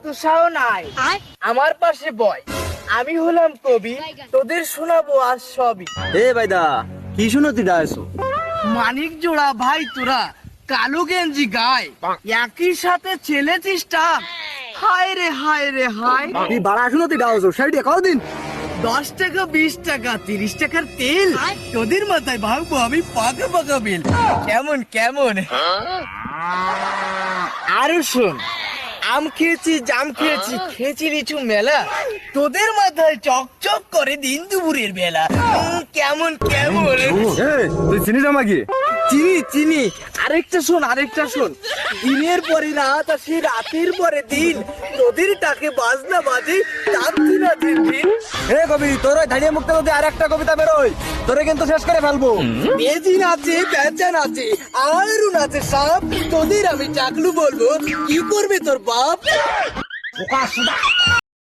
উৎসাহ নাই। আমার পাশে বয়, আমি হলাম কবি, তোদের শোনাবো আজ সবই। এ ভাইদা কি শুনো তুই ডাইছো? মানিক জোড়া ভাই তোরা, কালো গেঞ্জি গায়, একই সাথে ছেলেছিস টাক। হায় রে হায় রে হায়। তুই বাড়া শুনো তুই ডাইছো সেইটা কতদিন? 10 টাকা 20 টাকা 30 টাকার তেল, তোদের মাথায় ভাঙবো আমি পাকা পাকা বিল। কেমন কেমন? আরো শোন, আম খেয়েছি জাম খেয়েছি, খেয়েছি লিচু মেলা, তোদের মাথায় চকচক করে দিন দুপুরের বেলা। কেমন কেমন? তুই চিনিস আমাকে? চিনি চিনি। আরেকটা শোন, দিনের পরে রাত আর সেই রাতের পরে দিন, তোদের টাকে বাজনা বাজে দিন না দিন দিন। এ কবি তোর ওই ধাড়িয়ে মুক্ত যদি আর একটা কবিতা বেরোয় তোরে কিন্তু শেষ করে ফেলবো। বেজিন আছে, বেচান আছে, আরুন আছে সাপ, তোদের আমি চাকলু বলবো, কি করবে তোর বাপ?